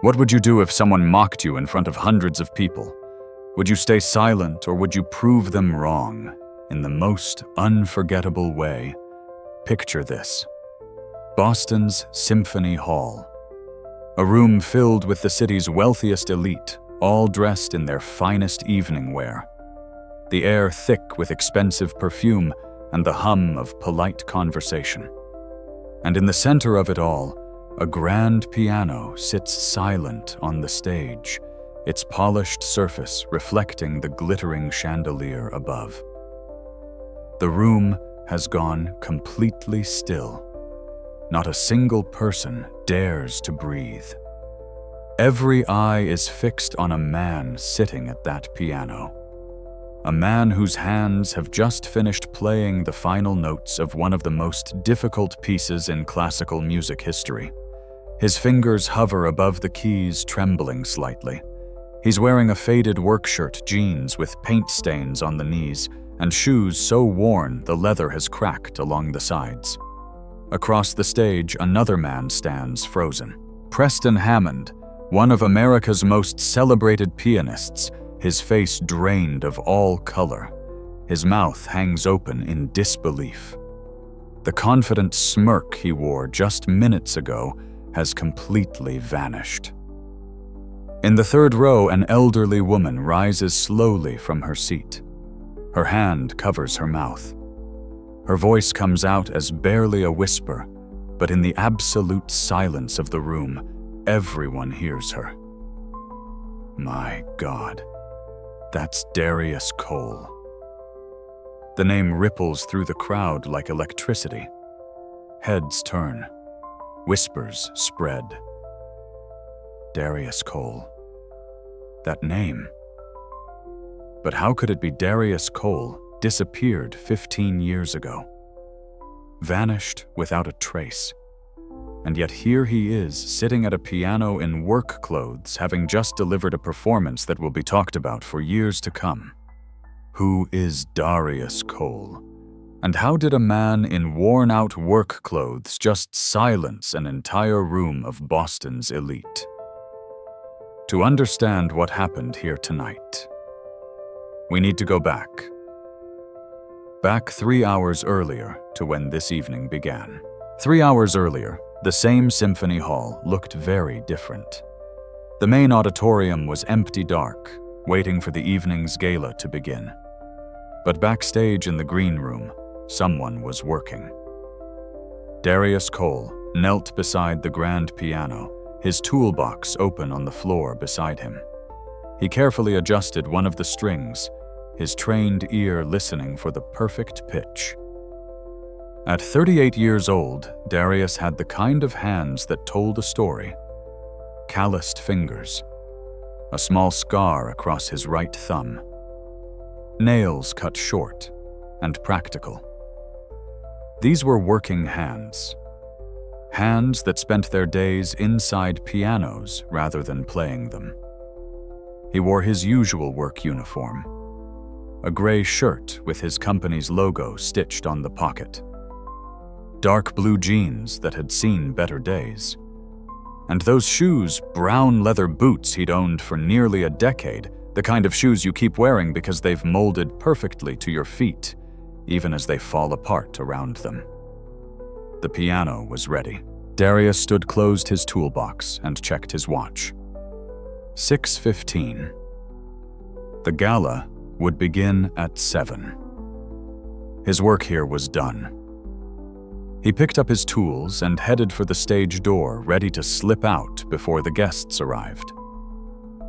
What would you do if someone mocked you in front of hundreds of people? Would you stay silent or would you prove them wrong in the most unforgettable way? Picture this. Boston's Symphony Hall. A room filled with the city's wealthiest elite, all dressed in their finest evening wear. The air thick with expensive perfume and the hum of polite conversation. And in the center of it all, a grand piano sits silent on the stage, its polished surface reflecting the glittering chandelier above. The room has gone completely still. Not a single person dares to breathe. Every eye is fixed on a man sitting at that piano. A man whose hands have just finished playing the final notes of one of the most difficult pieces in classical music history. His fingers hover above the keys, trembling slightly. He's wearing a faded work shirt, jeans with paint stains on the knees, and shoes so worn the leather has cracked along the sides. Across the stage, another man stands frozen. Preston Hammond, one of America's most celebrated pianists, his face drained of all color. His mouth hangs open in disbelief. The confident smirk he wore just minutes ago has completely vanished. In the third row, an elderly woman rises slowly from her seat. Her hand covers her mouth. Her voice comes out as barely a whisper, but in the absolute silence of the room, everyone hears her. My God, that's Darius Cole. The name ripples through the crowd like electricity. Heads turn. Whispers spread. Darius Cole. That name. But how could it be Darius Cole, disappeared 15 years ago? Vanished without a trace. And yet here he is, sitting at a piano in work clothes, having just delivered a performance that will be talked about for years to come. Who is Darius Cole? And how did a man in worn-out work clothes just silence an entire room of Boston's elite? To understand what happened here tonight, we need to go back. Back 3 hours earlier to when this evening began. 3 hours earlier, the same symphony hall looked very different. The main auditorium was empty dark, waiting for the evening's gala to begin. But backstage in the green room, someone was working. Darius Cole knelt beside the grand piano, his toolbox open on the floor beside him. He carefully adjusted one of the strings, his trained ear listening for the perfect pitch. At 38 years old, Darius had the kind of hands that told a story. Calloused fingers, a small scar across his right thumb, nails cut short and practical. These were working hands. Hands that spent their days inside pianos rather than playing them. He wore his usual work uniform, a gray shirt with his company's logo stitched on the pocket, dark blue jeans that had seen better days, and those shoes, brown leather boots he'd owned for nearly a decade, the kind of shoes you keep wearing because they've molded perfectly to your feet, even as they fall apart around them. The piano was ready. Darius closed his toolbox and checked his watch. 6:15. The gala would begin at 7. His work here was done. He picked up his tools and headed for the stage door, ready to slip out before the guests arrived.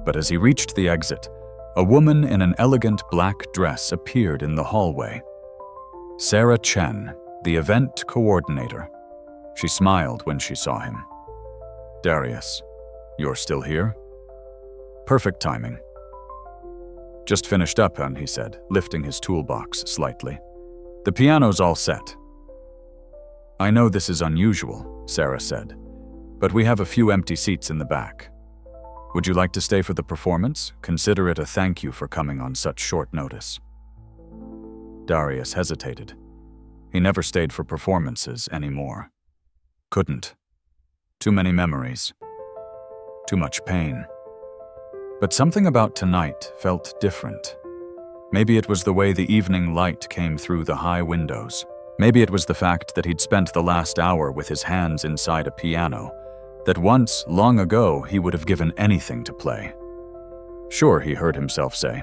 But as he reached the exit, a woman in an elegant black dress appeared in the hallway. Sarah Chen, the event coordinator. She smiled when she saw him. Darius, you're still here? Perfect timing. Just finished up, he said, lifting his toolbox slightly. The piano's all set. I know this is unusual, Sarah said, but we have a few empty seats in the back. Would you like to stay for the performance? Consider it a thank you for coming on such short notice. Darius hesitated. He never stayed for performances anymore. Couldn't. Too many memories. too much pain. But something about tonight felt different. Maybe it was the way the evening light came through the high windows. Maybe it was the fact that he'd spent the last hour with his hands inside a piano, that once, long ago, he would have given anything to play. Sure, he heard himself say.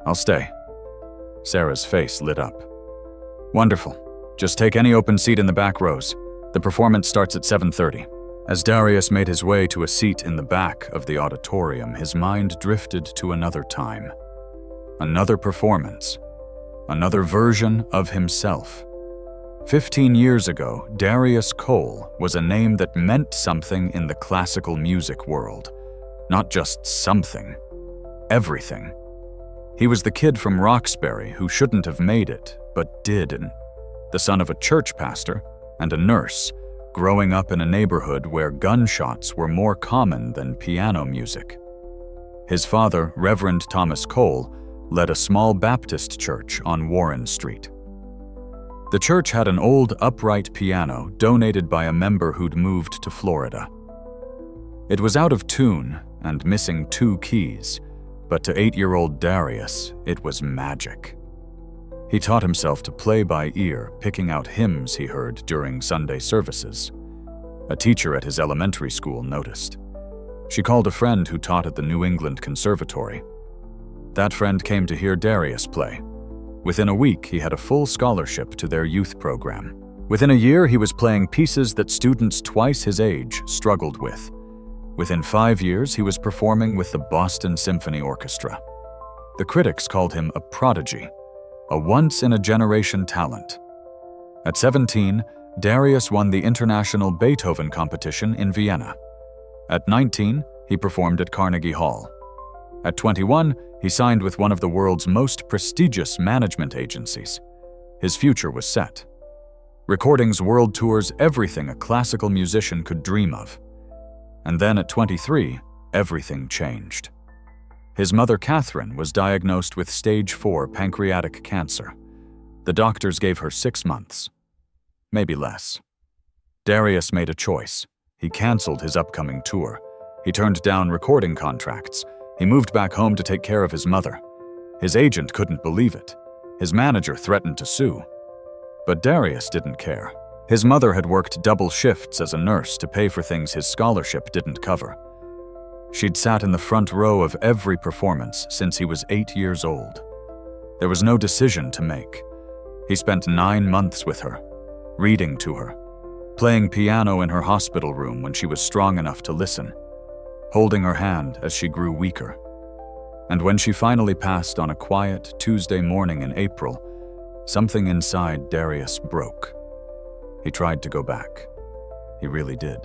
"I'll stay." Sarah's face lit up. "Wonderful. Just take any open seat in the back rows. The performance starts at 7:30. As Darius made his way to a seat in the back of the auditorium, his mind drifted to another time. Another performance. Another version of himself. 15 years ago, Darius Cole was a name that meant something in the classical music world. Not just something. Everything. He was the kid from Roxbury who shouldn't have made it, but did, and the son of a church pastor and a nurse, growing up in a neighborhood where gunshots were more common than piano music. His father, Reverend Thomas Cole, led a small Baptist church on Warren Street. The church had an old upright piano donated by a member who'd moved to Florida. It was out of tune and missing 2 keys, but to 8-year-old Darius, it was magic. He taught himself to play by ear, picking out hymns he heard during Sunday services. A teacher at his elementary school noticed. She called a friend who taught at the New England Conservatory. That friend came to hear Darius play. Within a week, he had a full scholarship to their youth program. Within a year, he was playing pieces that students twice his age struggled with. Within 5 years, he was performing with the Boston Symphony Orchestra. The critics called him a prodigy, a once-in-a-generation talent. At 17, Darius won the International Beethoven Competition in Vienna. At 19, he performed at Carnegie Hall. At 21, he signed with one of the world's most prestigious management agencies. His future was set. Recordings, world tours, everything a classical musician could dream of. And then at 23, everything changed. His mother, Catherine, was diagnosed with stage 4 pancreatic cancer. The doctors gave her 6 months. Maybe less. Darius made a choice. He canceled his upcoming tour. He turned down recording contracts. He moved back home to take care of his mother. His agent couldn't believe it. His manager threatened to sue. But Darius didn't care. His mother had worked double shifts as a nurse to pay for things his scholarship didn't cover. She'd sat in the front row of every performance since he was 8 years old. There was no decision to make. He spent 9 months with her, reading to her, playing piano in her hospital room when she was strong enough to listen, holding her hand as she grew weaker. And when she finally passed on a quiet Tuesday morning in April, something inside Darius broke. He tried to go back. He really did.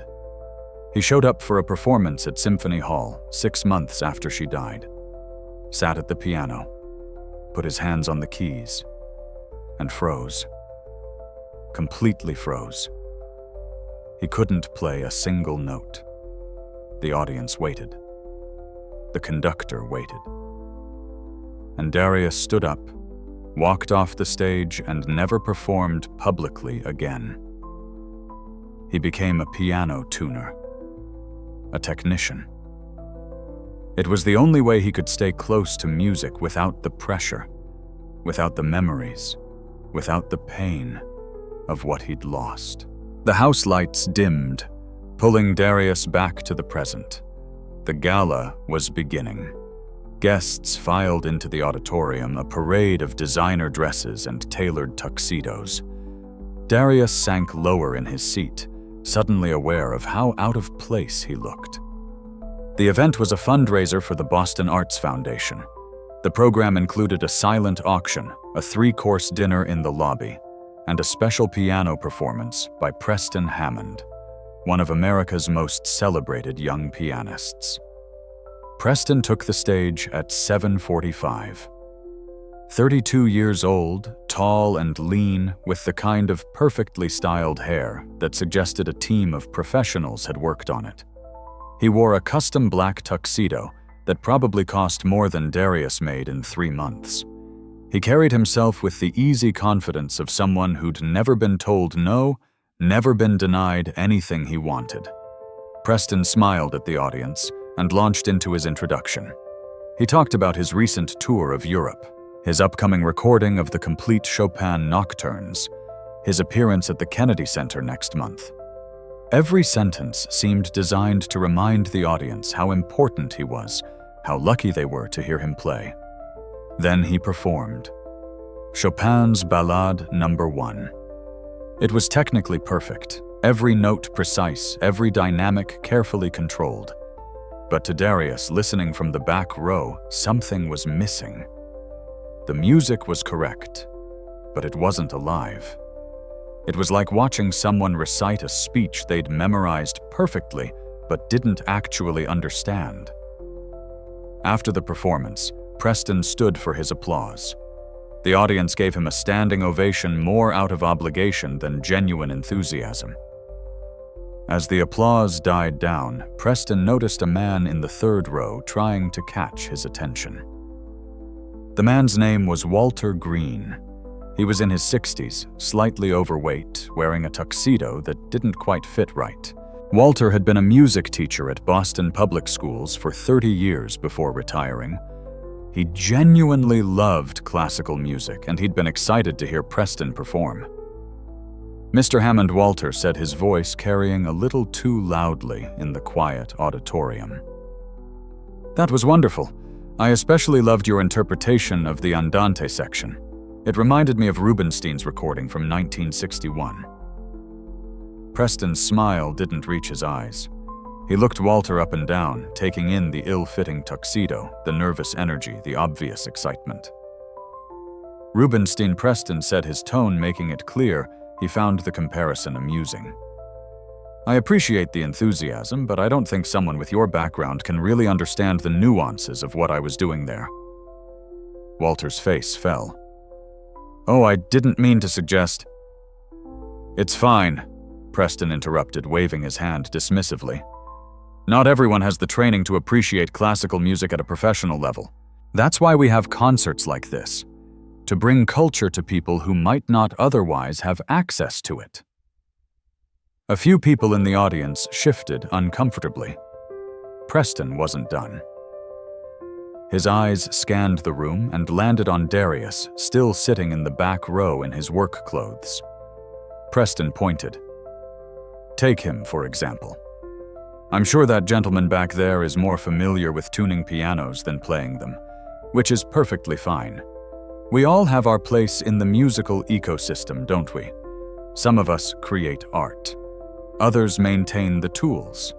He showed up for a performance at Symphony Hall 6 months after she died, sat at the piano, put his hands on the keys, and froze. Completely froze. He couldn't play a single note. The audience waited. The conductor waited. And Darius stood up, walked off the stage, and never performed publicly again. He became a piano tuner, a technician. It was the only way he could stay close to music without the pressure, without the memories, without the pain of what he'd lost. The house lights dimmed, pulling Darius back to the present. The gala was beginning. Guests filed into the auditorium, a parade of designer dresses and tailored tuxedos. Darius sank lower in his seat, suddenly aware of how out of place he looked. The event was a fundraiser for the Boston Arts Foundation. The program included a silent auction, a 3-course dinner in the lobby, and a special piano performance by Preston Hammond, one of America's most celebrated young pianists. Preston took the stage at 7:45. 32 years old, tall and lean, with the kind of perfectly styled hair that suggested a team of professionals had worked on it. He wore a custom black tuxedo that probably cost more than Darius made in 3 months. He carried himself with the easy confidence of someone who'd never been told no, never been denied anything he wanted. Preston smiled at the audience and launched into his introduction. He talked about his recent tour of Europe, his upcoming recording of the complete Chopin Nocturnes, his appearance at the Kennedy Center next month. Every sentence seemed designed to remind the audience how important he was, how lucky they were to hear him play. Then he performed. Chopin's Ballade No. 1. It was technically perfect, every note precise, every dynamic carefully controlled. But to Darius, listening from the back row, something was missing. The music was correct, but it wasn't alive. It was like watching someone recite a speech they'd memorized perfectly, but didn't actually understand. After the performance, Preston stood for his applause. The audience gave him a standing ovation more out of obligation than genuine enthusiasm. As the applause died down, Preston noticed a man in the third row trying to catch his attention. The man's name was Walter Green. He was in his 60s, slightly overweight, wearing a tuxedo that didn't quite fit right. Walter had been a music teacher at Boston public schools for 30 years before retiring. He genuinely loved classical music, and he'd been excited to hear Preston perform. Mr. Hammond Walter said, his voice carrying a little too loudly in the quiet auditorium. "That was wonderful. I especially loved your interpretation of the Andante section. It reminded me of Rubinstein's recording from 1961. Preston's smile didn't reach his eyes. He looked Walter up and down, taking in the ill-fitting tuxedo, the nervous energy, the obvious excitement. Rubinstein, Preston said, his tone making it clear he found the comparison amusing. "I appreciate the enthusiasm, but I don't think someone with your background can really understand the nuances of what I was doing there." Walter's face fell. "Oh, I didn't mean to suggest—" "It's fine," Preston interrupted, waving his hand dismissively. "Not everyone has the training to appreciate classical music at a professional level. That's why we have concerts like this, to bring culture to people who might not otherwise have access to it." A few people in the audience shifted uncomfortably. Preston wasn't done. His eyes scanned the room and landed on Darius, still sitting in the back row in his work clothes. Preston pointed. "Take him, for example. I'm sure that gentleman back there is more familiar with tuning pianos than playing them, which is perfectly fine. We all have our place in the musical ecosystem, don't we? Some of us create art. Others maintain the tools."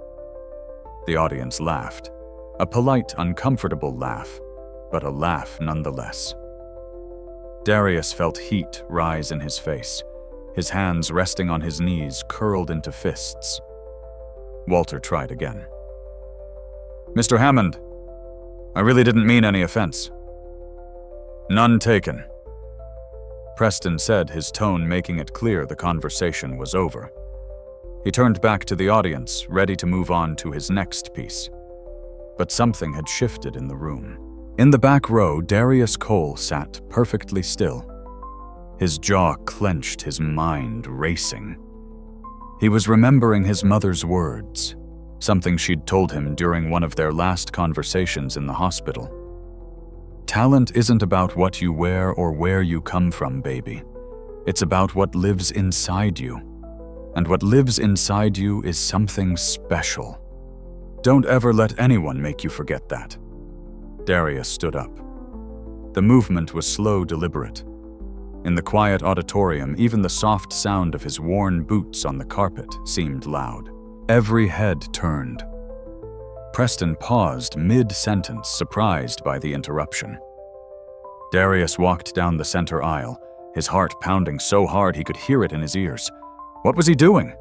The audience laughed. A polite, uncomfortable laugh, but a laugh nonetheless. Darius felt heat rise in his face. His hands resting on his knees curled into fists. Walter tried again. "Mr. Hammond, I really didn't mean any offense." "None taken," Preston said, his tone making it clear the conversation was over. He turned back to the audience, ready to move on to his next piece. But something had shifted in the room. In the back row, Darius Cole sat perfectly still. His jaw clenched, his mind racing. He was remembering his mother's words, something she'd told him during one of their last conversations in the hospital. "Talent isn't about what you wear or where you come from, baby. It's about what lives inside you. And what lives inside you is something special. Don't ever let anyone make you forget that." Darius stood up. The movement was slow, deliberate. In the quiet auditorium, even the soft sound of his worn boots on the carpet seemed loud. Every head turned. Preston paused mid-sentence, surprised by the interruption. Darius walked down the center aisle, his heart pounding so hard he could hear it in his ears. What was he doing?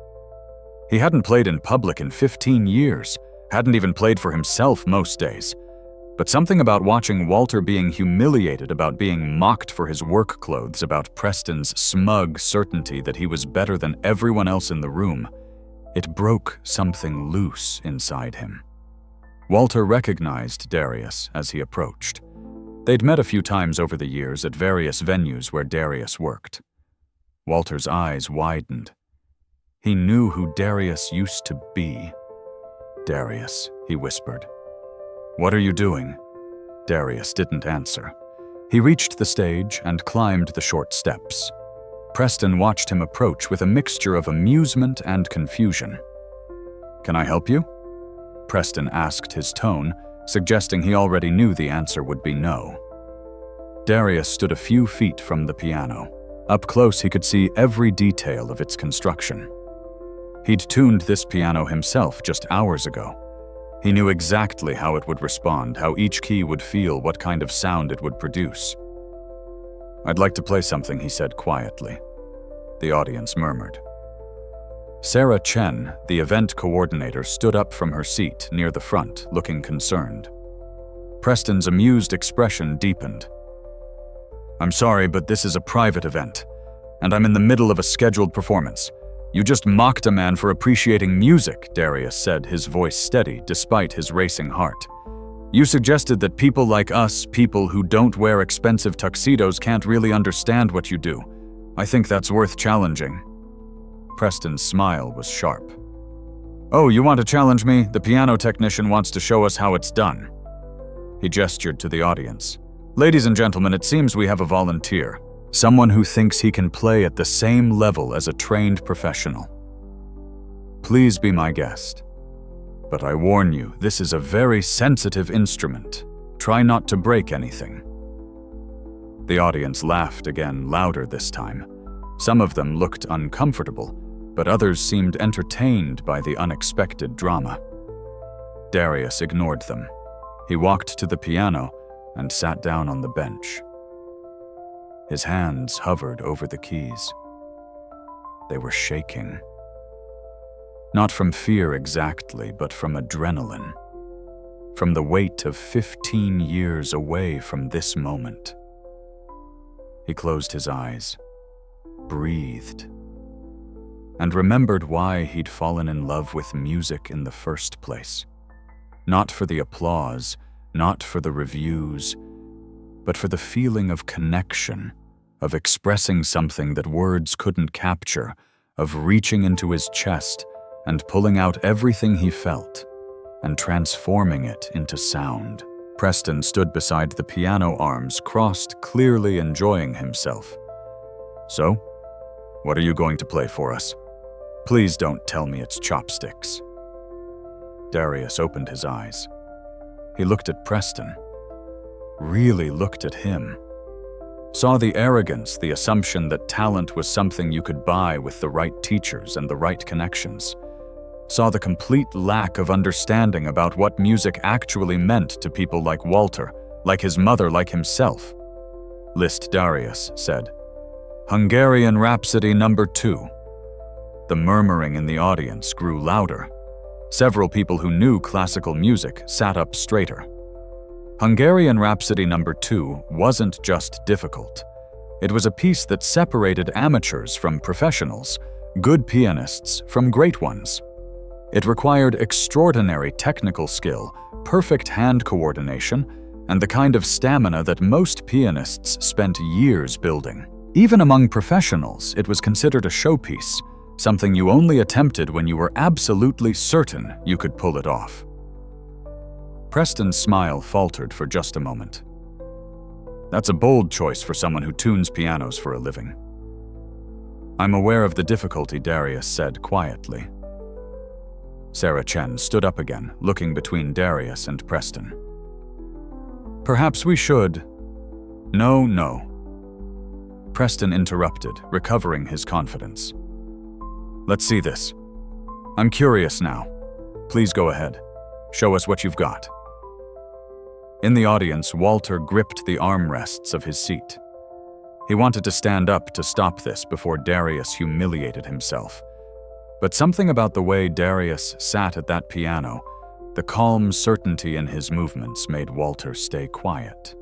He hadn't played in public in 15 years, hadn't even played for himself most days. But something about watching Walter being humiliated, about being mocked for his work clothes, about Preston's smug certainty that he was better than everyone else in the room, it broke something loose inside him. Walter recognized Darius as he approached. They'd met a few times over the years at various venues where Darius worked. Walter's eyes widened. He knew who Darius used to be. Darius," he whispered. "What are you doing?" Darius didn't answer. He reached the stage and climbed the short steps. Preston watched him approach with a mixture of amusement and confusion. "Can I help you?" Preston asked, his tone suggesting he already knew the answer would be no. Darius stood a few feet from the piano. Up close, he could see every detail of its construction. He'd tuned this piano himself just hours ago. He knew exactly how it would respond, how each key would feel, what kind of sound it would produce. "I'd like to play something," he said quietly. The audience murmured. Sarah Chen, the event coordinator, stood up from her seat near the front, looking concerned. Preston's amused expression deepened. "I'm sorry, but this is a private event, and I'm in the middle of a scheduled performance. You just mocked a man for appreciating music," Darius said, his voice steady despite his racing heart. "You suggested that people like us, people who don't wear expensive tuxedos, can't really understand what you do. I think that's worth challenging." Preston's smile was sharp. "Oh, you want to challenge me? The piano technician wants to show us how it's done." He gestured to the audience. "Ladies and gentlemen, it seems we have a volunteer. Someone who thinks he can play at the same level as a trained professional. Please be my guest. But I warn you, this is a very sensitive instrument. Try not to break anything." The audience laughed again, louder this time. Some of them looked uncomfortable, but others seemed entertained by the unexpected drama. Darius ignored them. He walked to the piano and sat down on the bench. His hands hovered over the keys. They were shaking. Not from fear exactly, but from adrenaline. From the weight of 15 years away from this moment. He closed his eyes, breathed, and remembered why he'd fallen in love with music in the first place. Not for the applause, not for the reviews, but for the feeling of connection, of expressing something that words couldn't capture, of reaching into his chest and pulling out everything he felt and transforming it into sound. Preston stood beside the piano, arms crossed, clearly enjoying himself. "So, what are you going to play for us? Please don't tell me it's chopsticks." Darius opened his eyes. He looked at Preston. Really looked at him. Saw the arrogance, the assumption that talent was something you could buy with the right teachers and the right connections. Saw the complete lack of understanding about what music actually meant to people like Walter, like his mother, like himself. List Darius said, "Hungarian Rhapsody No. 2. The murmuring in the audience grew louder. Several people who knew classical music sat up straighter. Hungarian Rhapsody No. 2 wasn't just difficult. It was a piece that separated amateurs from professionals, good pianists from great ones. It required extraordinary technical skill, perfect hand coordination, and the kind of stamina that most pianists spent years building. Even among professionals, it was considered a showpiece, something you only attempted when you were absolutely certain you could pull it off. Preston's smile faltered for just a moment. "That's a bold choice for someone who tunes pianos for a living." "I'm aware of the difficulty," Darius said quietly. Sarah Chen stood up again, looking between Darius and Preston. "Perhaps we should—" No. Preston interrupted, recovering his confidence. "Let's see this. I'm curious now. Please go ahead. Show us what you've got." In the audience, Walter gripped the armrests of his seat. He wanted to stand up to stop this before Darius humiliated himself. But something about the way Darius sat at that piano, the calm certainty in his movements, made Walter stay quiet.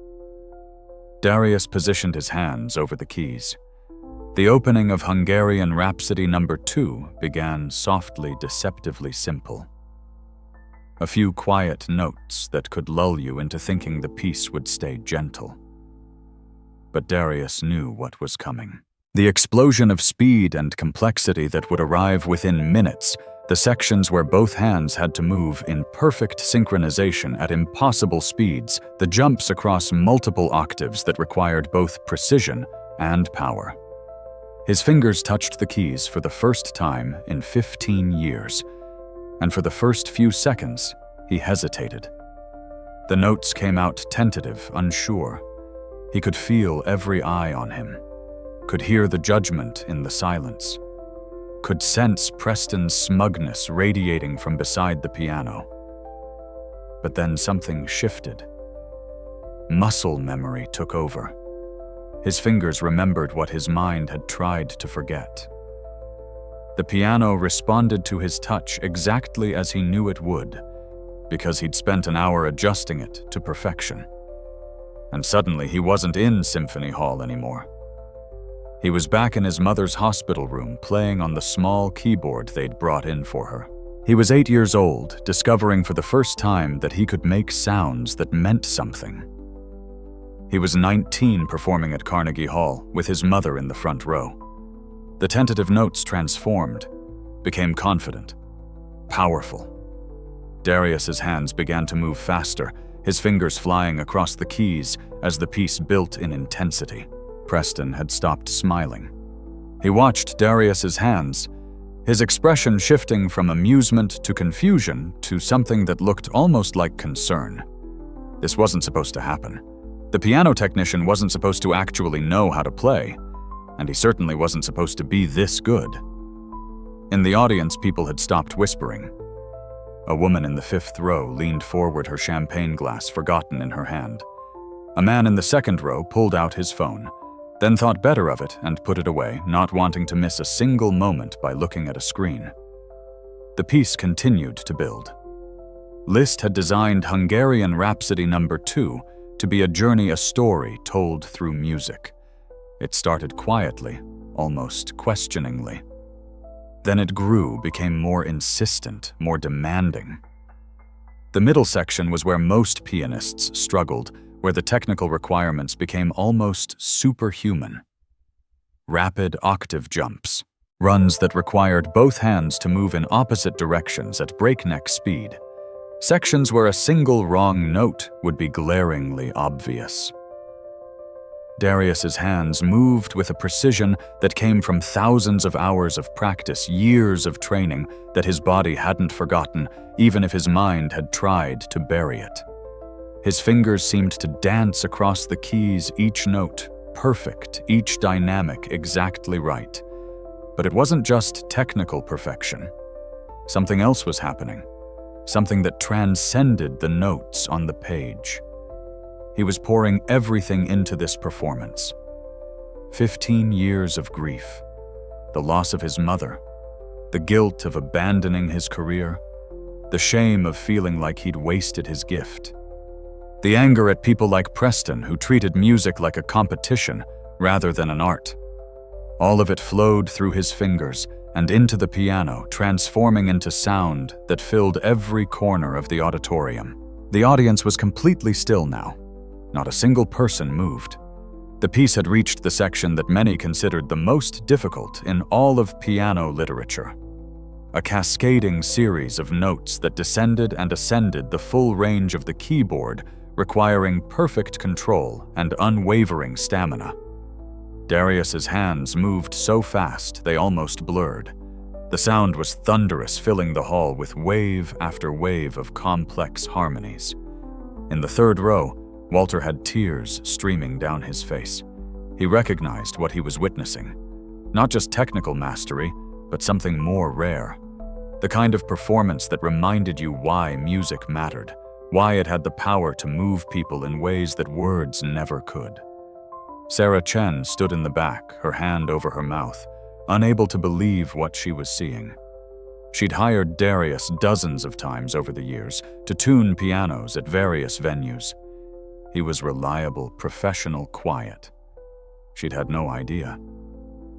Darius positioned his hands over the keys. The opening of Hungarian Rhapsody No. 2 began softly, deceptively simple. A few quiet notes that could lull you into thinking the piece would stay gentle. But Darius knew what was coming. The explosion of speed and complexity that would arrive within minutes, The sections where both hands had to move in perfect synchronization at impossible speeds, the jumps across multiple octaves that required both precision and power. His fingers touched the keys for the first time in 15 years, and for the first few seconds, he hesitated. The notes came out tentative, unsure. He could feel every eye on him, could hear the judgment in the silence, could sense Preston's smugness radiating from beside the piano. But then something shifted. Muscle memory took over. His fingers remembered what his mind had tried to forget. The piano responded to his touch exactly as he knew it would, because he'd spent an hour adjusting it to perfection. And suddenly he wasn't in Symphony Hall anymore. He was back in his mother's hospital room playing on the small keyboard they'd brought in for her. He was 8 years old, discovering for the first time that he could make sounds that meant something. He was 19 performing at Carnegie Hall with his mother in the front row. The tentative notes transformed, became confident, powerful. Darius's hands began to move faster, his fingers flying across the keys as the piece built in intensity. Preston had stopped smiling. He watched Darius's hands, his expression shifting from amusement to confusion to something that looked almost like concern. This wasn't supposed to happen. The piano technician wasn't supposed to actually know how to play, and he certainly wasn't supposed to be this good. In the audience, people had stopped whispering. A woman in the 5th row leaned forward, her champagne glass forgotten in her hand. A man in the 2nd row pulled out his phone, then thought better of it and put it away, not wanting to miss a single moment by looking at a screen. The piece continued to build. Liszt had designed Hungarian Rhapsody No. 2 to be a journey, a story told through music. It started quietly, almost questioningly. Then it grew, became more insistent, more demanding. The middle section was where most pianists struggled, where the technical requirements became almost superhuman. Rapid octave jumps, runs that required both hands to move in opposite directions at breakneck speed, sections where a single wrong note would be glaringly obvious. Darius's hands moved with a precision that came from thousands of hours of practice, years of training that his body hadn't forgotten, even if his mind had tried to bury it. His fingers seemed to dance across the keys, each note perfect, each dynamic exactly right. But it wasn't just technical perfection. Something else was happening, something that transcended the notes on the page. He was pouring everything into this performance. 15 years of grief, the loss of his mother, the guilt of abandoning his career, the shame of feeling like he'd wasted his gift, the anger at people like Preston who treated music like a competition rather than an art. All of it flowed through his fingers and into the piano, transforming into sound that filled every corner of the auditorium. The audience was completely still now. Not a single person moved. The piece had reached the section that many considered the most difficult in all of piano literature. A cascading series of notes that descended and ascended the full range of the keyboard, requiring perfect control and unwavering stamina. Darius's hands moved so fast they almost blurred. The sound was thunderous, filling the hall with wave after wave of complex harmonies. In the 3rd row, Walter had tears streaming down his face. He recognized what he was witnessing. Not just technical mastery, but something more rare. The kind of performance that reminded you why music mattered, why it had the power to move people in ways that words never could. Sarah Chen stood in the back, her hand over her mouth, unable to believe what she was seeing. She'd hired Darius dozens of times over the years to tune pianos at various venues. He was reliable, professional, quiet. She'd had no idea.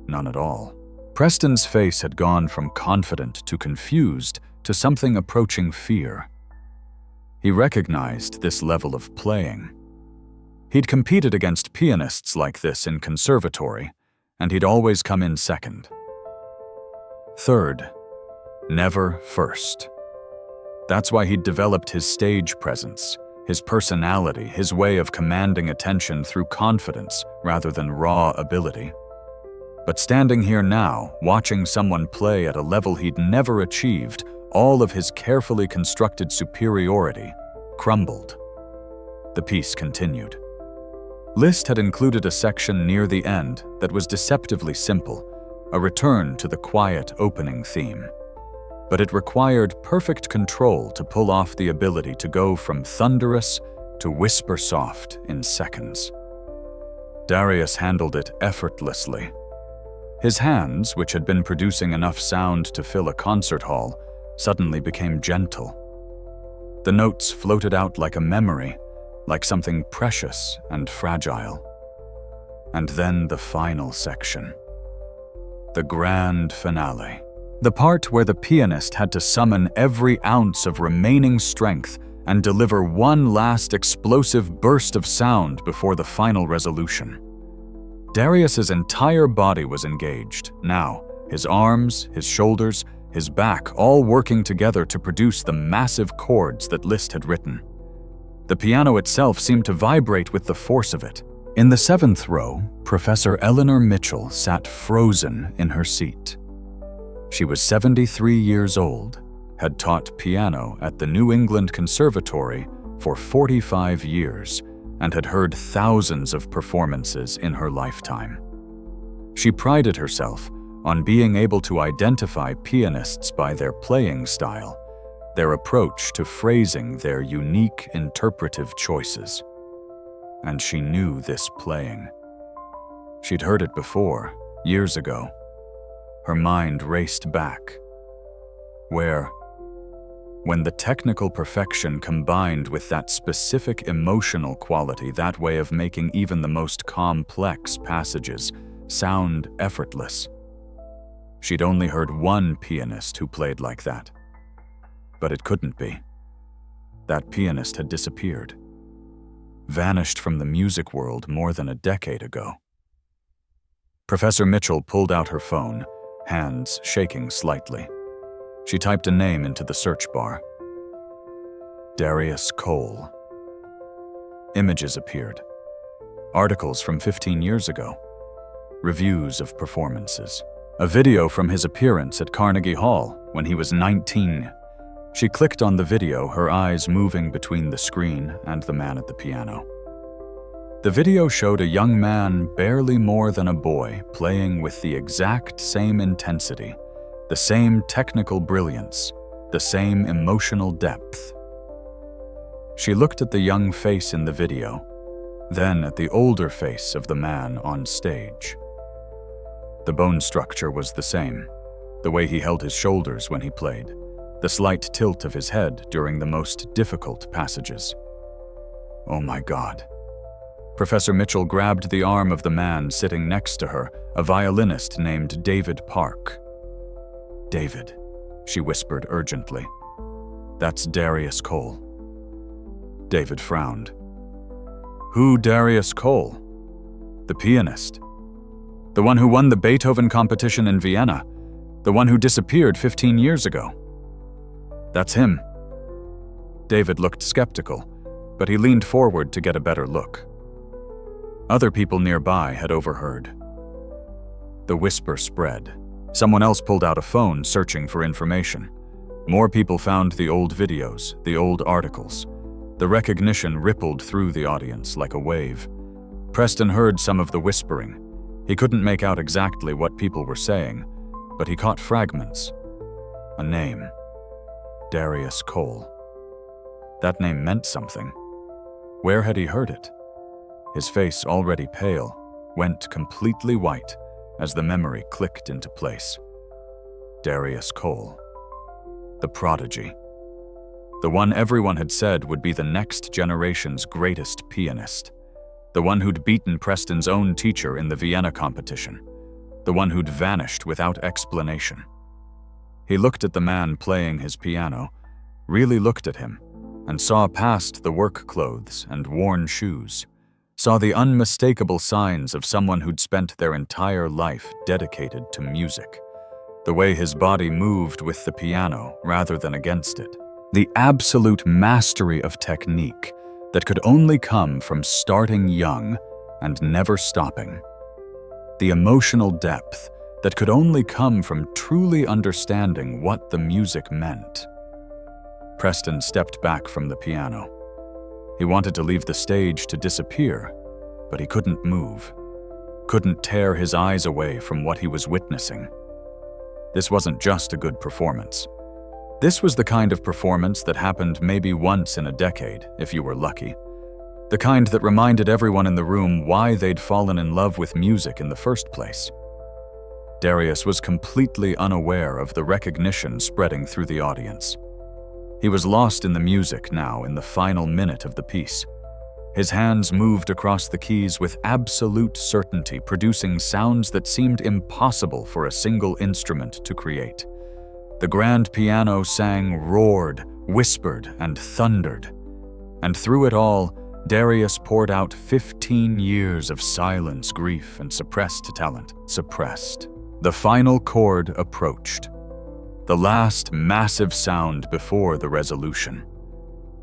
None at all. Preston's face had gone from confident to confused to something approaching fear. He recognized this level of playing. He'd competed against pianists like this in conservatory, and he'd always come in second. Third, Never first. That's why he'd developed his stage presence, his personality, his way of commanding attention through confidence rather than raw ability. But standing here now, watching someone play at a level he'd never achieved, all of his carefully constructed superiority crumbled. The piece continued. Liszt had included a section near the end that was deceptively simple, a return to the quiet opening theme. But it required perfect control to pull off the ability to go from thunderous to whisper soft in seconds. Darius handled it effortlessly. His hands, which had been producing enough sound to fill a concert hall, suddenly became gentle. The notes floated out like a memory, like something precious and fragile. And then the final section. The grand finale. The part where the pianist had to summon every ounce of remaining strength and deliver one last explosive burst of sound before the final resolution. Darius's entire body was engaged, now, his arms, his shoulders, his back all working together to produce the massive chords that Liszt had written. The piano itself seemed to vibrate with the force of it. In the 7th row, Professor Eleanor Mitchell sat frozen in her seat. She was 73 years old, had taught piano at the New England Conservatory for 45 years, and had heard thousands of performances in her lifetime. She prided herself on being able to identify pianists by their playing style, their approach to phrasing their unique interpretive choices. And she knew this playing. She'd heard it before, years ago. Her mind raced back. When the technical perfection combined with that specific emotional quality, that way of making even the most complex passages sound effortless. She'd only heard one pianist who played like that. But it couldn't be. That pianist had disappeared. Vanished from the music world more than a decade ago. Professor Mitchell pulled out her phone, hands shaking slightly. She typed a name into the search bar. Darius Cole. Images appeared. Articles from 15 years ago. Reviews of performances. A video from his appearance at Carnegie Hall when he was 19. She clicked on the video, her eyes moving between the screen and the man at the piano. The video showed a young man, barely more than a boy, playing with the exact same intensity, the same technical brilliance, the same emotional depth. She looked at the young face in the video, then at the older face of the man on stage. The bone structure was the same, the way he held his shoulders when he played, the slight tilt of his head during the most difficult passages. Oh my God. Professor Mitchell grabbed the arm of the man sitting next to her, a violinist named David Park. David, she whispered urgently. That's Darius Cole. David frowned. Who Darius Cole? The pianist. The one who won the Beethoven competition in Vienna. The one who disappeared 15 years ago. That's him. David looked skeptical, but he leaned forward to get a better look. Other people nearby had overheard. The whisper spread. Someone else pulled out a phone searching for information. More people found the old videos, the old articles. The recognition rippled through the audience like a wave. Preston heard some of the whispering. He couldn't make out exactly what people were saying, but he caught fragments. A name. Darius Cole. That name meant something. Where had he heard it? His face, already pale, went completely white as the memory clicked into place. Darius Cole. The Prodigy. The one everyone had said would be the next generation's greatest pianist. The one who'd beaten Preston's own teacher in the Vienna competition. The one who'd vanished without explanation. He looked at the man playing his piano, really looked at him, and saw past the work clothes and worn shoes, saw the unmistakable signs of someone who'd spent their entire life dedicated to music. the way his body moved with the piano rather than against it, the absolute mastery of technique that could only come from starting young and never stopping, the emotional depth that could only come from truly understanding what the music meant. Preston stepped back from the piano. He wanted to leave the stage to disappear, but he couldn't move, couldn't tear his eyes away from what he was witnessing. This wasn't just a good performance. This was the kind of performance that happened maybe once in a decade, if you were lucky. The kind that reminded everyone in the room why they'd fallen in love with music in the first place. Darius was completely unaware of the recognition spreading through the audience. He was lost in the music now in the final minute of the piece. His hands moved across the keys with absolute certainty, producing sounds that seemed impossible for a single instrument to create. The grand piano sang, roared, whispered, and thundered. And through it all, Darius poured out 15 years of silence, grief, and suppressed talent. Suppressed. The final chord approached. The last massive sound before the resolution.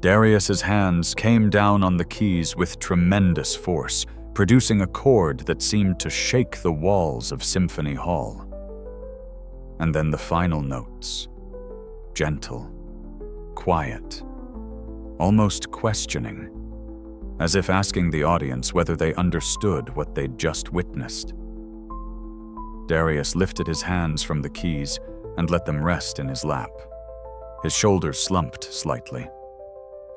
Darius's hands came down on the keys with tremendous force, producing a chord that seemed to shake the walls of Symphony Hall. And then the final notes. Gentle, quiet, almost questioning, as if asking the audience whether they understood what they'd just witnessed. Darius lifted his hands from the keys and let them rest in his lap. His shoulders slumped slightly.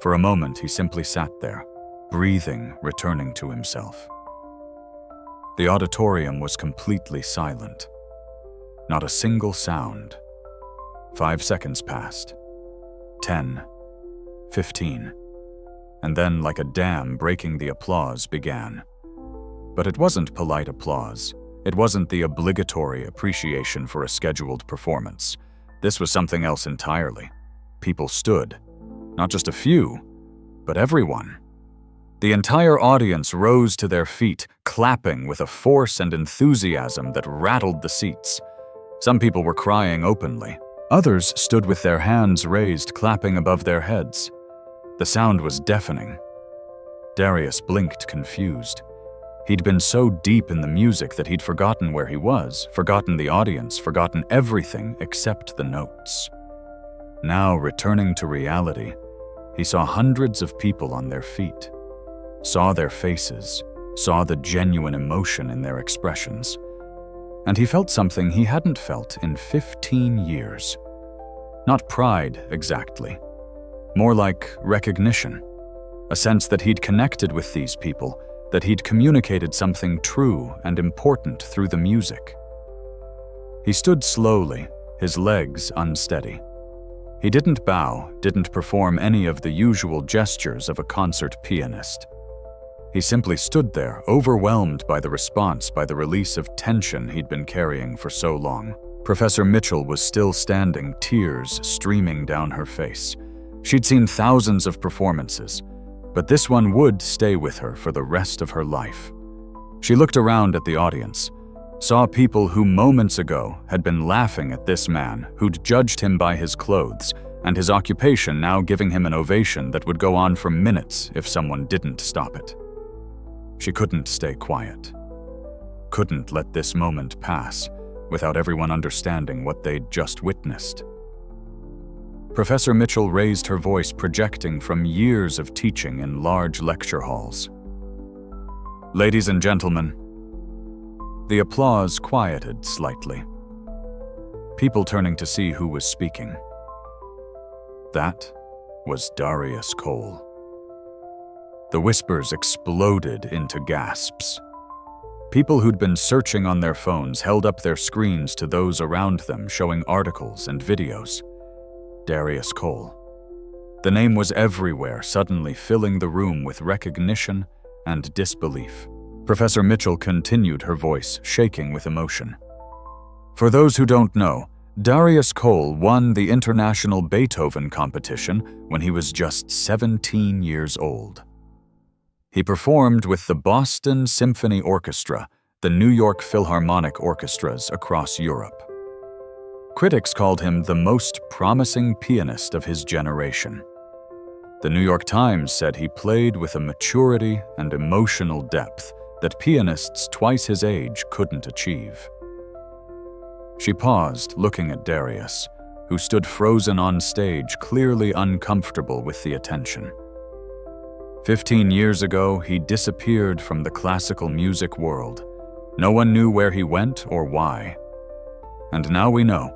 For a moment, he simply sat there, breathing, returning to himself. The auditorium was completely silent. Not a single sound. 5 seconds passed. 10. 15. And then, like a dam breaking, the applause began. But it wasn't polite applause. It wasn't the obligatory appreciation for a scheduled performance. This was something else entirely. People stood. Not just a few, but everyone. The entire audience rose to their feet, clapping with a force and enthusiasm that rattled the seats. Some people were crying openly. Others stood with their hands raised, clapping above their heads. The sound was deafening. Darius blinked, confused. He'd been so deep in the music that he'd forgotten where he was, forgotten the audience, forgotten everything except the notes. Now, returning to reality, he saw hundreds of people on their feet, saw their faces, saw the genuine emotion in their expressions. And he felt something he hadn't felt in 15 years. Not pride, exactly. More like recognition. A sense that he'd connected with these people, that he'd communicated something true and important through the music. He stood slowly, his legs unsteady. He didn't bow, didn't perform any of the usual gestures of a concert pianist. He simply stood there, overwhelmed by the response, by the release of tension he'd been carrying for so long. Professor Mitchell was still standing, tears streaming down her face. She'd seen thousands of performances, but this one would stay with her for the rest of her life. She looked around at the audience, saw people who moments ago had been laughing at this man who'd judged him by his clothes and his occupation, now giving him an ovation that would go on for minutes if someone didn't stop it. She couldn't stay quiet. Couldn't let this moment pass without everyone understanding what they'd just witnessed. Professor Mitchell raised her voice, projecting from years of teaching in large lecture halls. Ladies and gentlemen, the applause quieted slightly. People turning to see who was speaking. That was Darius Cole. The whispers exploded into gasps. People who'd been searching on their phones held up their screens to those around them, showing articles and videos. Darius Cole. The name was everywhere, suddenly filling the room with recognition and disbelief. Professor Mitchell continued, her voice shaking with emotion. For those who don't know, Darius Cole won the International Beethoven competition when he was just 17 years old. He performed with the Boston Symphony Orchestra, the New York Philharmonic orchestras across Europe. Critics called him the most promising pianist of his generation. The New York Times said he played with a maturity and emotional depth that pianists twice his age couldn't achieve. She paused, looking at Darius, who stood frozen on stage, clearly uncomfortable with the attention. 15 years ago, he disappeared from the classical music world. No one knew where he went or why. And now we know.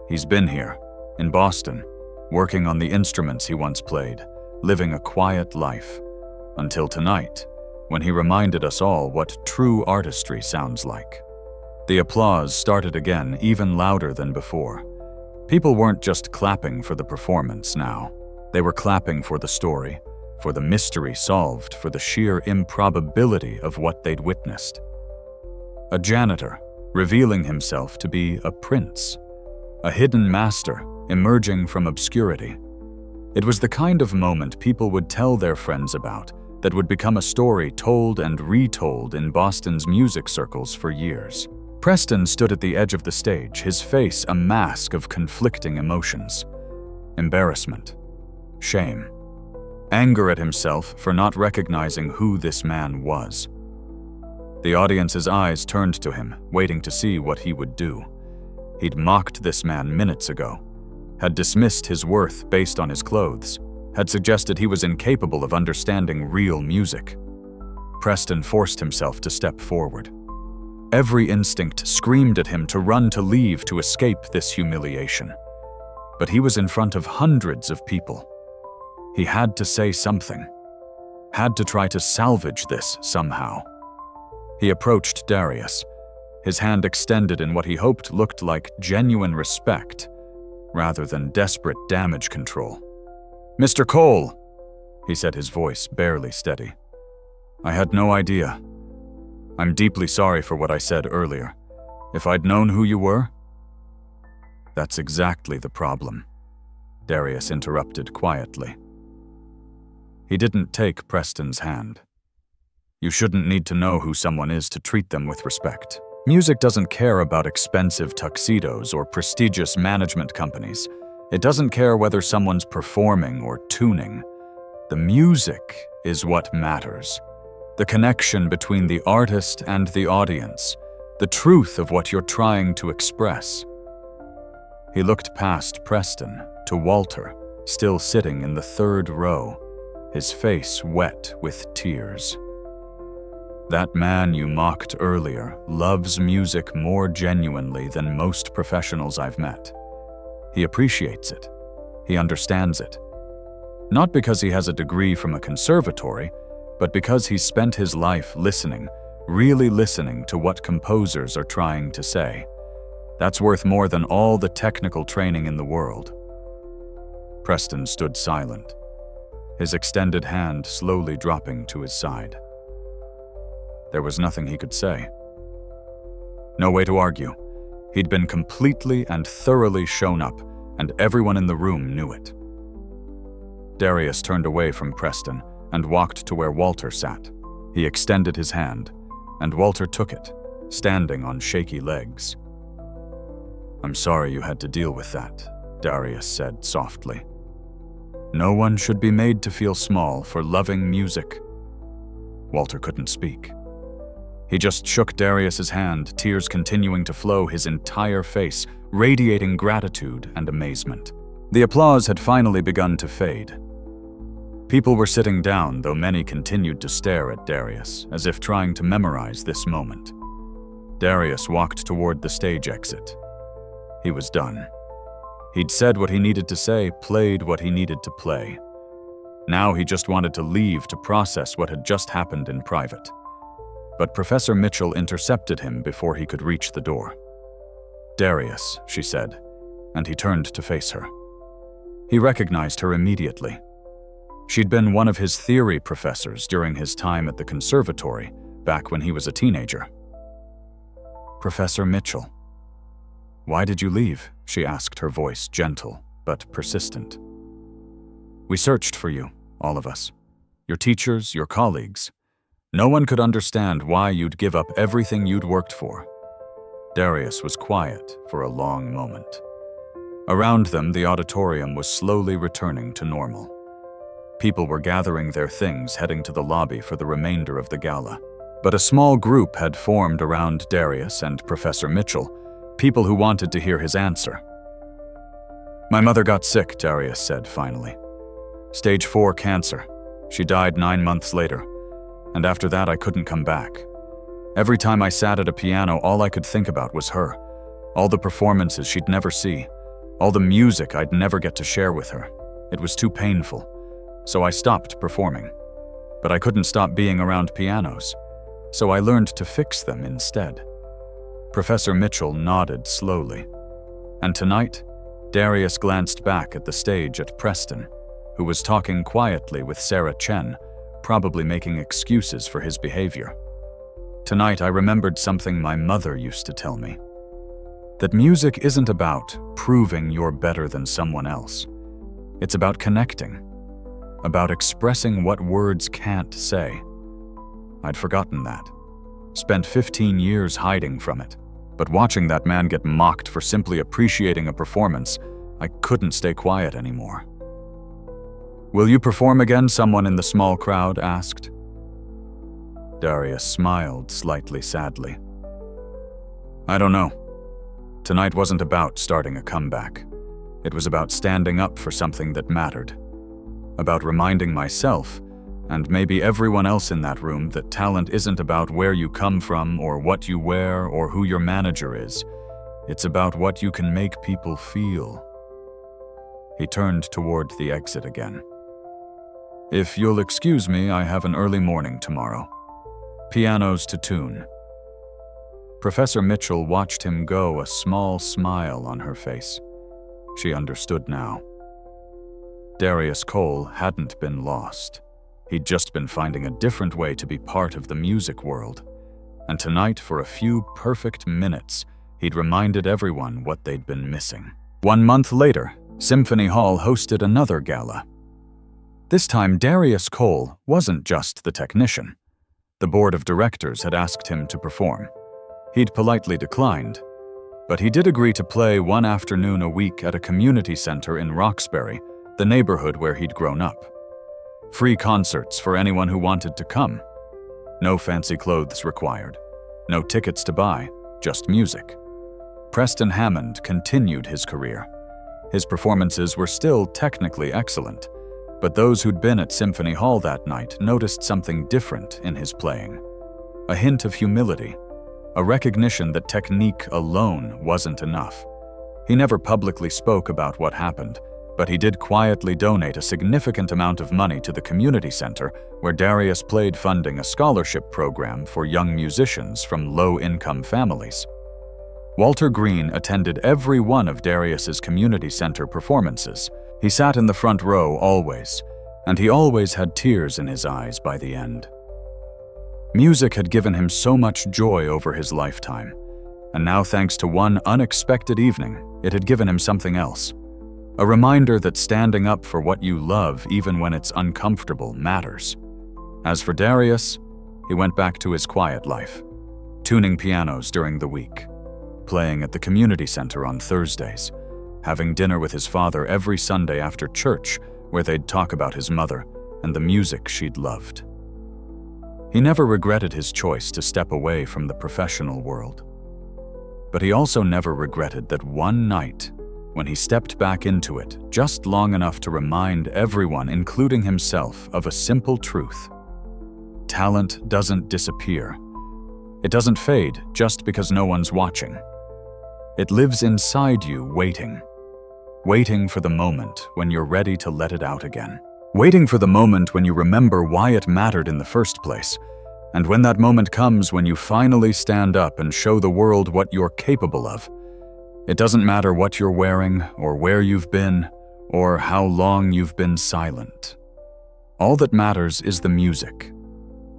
He's been here, in Boston, working on the instruments he once played, living a quiet life, until tonight, when he reminded us all what true artistry sounds like. The applause started again, even louder than before. People weren't just clapping for the performance now. They were clapping for the story, for the mystery solved, for the sheer improbability of what they'd witnessed. A janitor, revealing himself to be a prince. A hidden master, emerging from obscurity. It was the kind of moment people would tell their friends about, that would become a story told and retold in Boston's music circles for years. Preston stood at the edge of the stage, his face a mask of conflicting emotions. Embarrassment, shame, anger at himself for not recognizing who this man was. The audience's eyes turned to him, waiting to see what he would do. He'd mocked this man minutes ago, had dismissed his worth based on his clothes, had suggested he was incapable of understanding real music. Preston forced himself to step forward. Every instinct screamed at him to run, to leave, to escape this humiliation. But he was in front of hundreds of people. He had to say something, had to try to salvage this somehow. He approached Darius, his hand extended in what he hoped looked like genuine respect, rather than desperate damage control. "Mr. Cole," he said, his voice barely steady. "I had no idea. I'm deeply sorry for what I said earlier. If I'd known who you were..." "That's exactly the problem," Darius interrupted quietly. He didn't take Preston's hand. "You shouldn't need to know who someone is to treat them with respect. Music doesn't care about expensive tuxedos or prestigious management companies. It doesn't care whether someone's performing or tuning. The music is what matters. The connection between the artist and the audience. The truth of what you're trying to express." He looked past Preston to Walter, still sitting in the third row, his face wet with tears. "That man you mocked earlier loves music more genuinely than most professionals I've met. He appreciates it. He understands it. Not because he has a degree from a conservatory, but because he's spent his life listening, really listening to what composers are trying to say. That's worth more than all the technical training in the world." Preston stood silent, his extended hand slowly dropping to his side. There was nothing he could say. No way to argue. He'd been completely and thoroughly shown up, and everyone in the room knew it. Darius turned away from Preston and walked to where Walter sat. He extended his hand, and Walter took it, standing on shaky legs. "I'm sorry you had to deal with that," Darius said softly. "No one should be made to feel small for loving music." Walter couldn't speak. He just shook Darius's hand, tears continuing to flow, his entire face radiating gratitude and amazement. The applause had finally begun to fade. People were sitting down, though many continued to stare at Darius, as if trying to memorize this moment. Darius walked toward the stage exit. He was done. He'd said what he needed to say, played what he needed to play. Now he just wanted to leave to process what had just happened in private. But Professor Mitchell intercepted him before he could reach the door. "Darius," she said, and he turned to face her. He recognized her immediately. She'd been one of his theory professors during his time at the conservatory, back when he was a teenager. "Professor Mitchell." "Why did you leave?" she asked, her voice gentle but persistent. "We searched for you, all of us. Your teachers, your colleagues. No one could understand why you'd give up everything you'd worked for." Darius was quiet for a long moment. Around them, the auditorium was slowly returning to normal. People were gathering their things, heading to the lobby for the remainder of the gala. But a small group had formed around Darius and Professor Mitchell, people who wanted to hear his answer. "My mother got sick," Darius said finally. "Stage 4 cancer. She died 9 months later. And after that, I couldn't come back. Every time I sat at a piano, all I could think about was her. All the performances she'd never see. All the music I'd never get to share with her. It was too painful. So I stopped performing. But I couldn't stop being around pianos. So I learned to fix them instead." Professor Mitchell nodded slowly. And tonight, Darius glanced back at the stage at Preston, who was talking quietly with Sarah Chen, probably making excuses for his behavior. Tonight, I remembered something my mother used to tell me. That music isn't about proving you're better than someone else. It's about connecting. About expressing what words can't say. I'd forgotten that. Spent 15 years hiding from it. But watching that man get mocked for simply appreciating a performance, I couldn't stay quiet anymore. "Will you perform again?" someone in the small crowd asked. Darius smiled slightly sadly. "I don't know. Tonight wasn't about starting a comeback. It was about standing up for something that mattered. About reminding myself, and maybe everyone else in that room, that talent isn't about where you come from or what you wear or who your manager is. It's about what you can make people feel." He turned toward the exit again. "If you'll excuse me, I have an early morning tomorrow. Pianos to tune." Professor Mitchell watched him go, a small smile on her face. She understood now. Darius Cole hadn't been lost. He'd just been finding a different way to be part of the music world. And tonight, for a few perfect minutes, he'd reminded everyone what they'd been missing. 1 month later, Symphony Hall hosted another gala. This time, Darius Cole wasn't just the technician. The board of directors had asked him to perform. He'd politely declined, but he did agree to play one afternoon a week at a community center in Roxbury, the neighborhood where he'd grown up. Free concerts for anyone who wanted to come. No fancy clothes required. No tickets to buy, just music. Preston Hammond continued his career. His performances were still technically excellent, but those who'd been at Symphony Hall that night noticed something different in his playing. A hint of humility, a recognition that technique alone wasn't enough. He never publicly spoke about what happened, but he did quietly donate a significant amount of money to the community center where Darius played, funding a scholarship program for young musicians from low-income families. Walter Green attended every one of Darius's community center performances. He sat in the front row always, and he always had tears in his eyes by the end. Music had given him so much joy over his lifetime, and now, thanks to one unexpected evening, it had given him something else. A reminder that standing up for what you love, even when it's uncomfortable, matters. As for Darius, he went back to his quiet life, tuning pianos during the week, playing at the community center on Thursdays, having dinner with his father every Sunday after church, where they'd talk about his mother and the music she'd loved. He never regretted his choice to step away from the professional world. But he also never regretted that one night, when he stepped back into it just long enough to remind everyone, including himself, of a simple truth. Talent doesn't disappear. It doesn't fade just because no one's watching. It lives inside you, waiting for the moment when you're ready to let it out again. Waiting for the moment when you remember why it mattered in the first place. And when that moment comes, when you finally stand up and show the world what you're capable of. It doesn't matter what you're wearing, or where you've been, or how long you've been silent. All that matters is the music,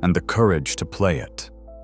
and the courage to play it.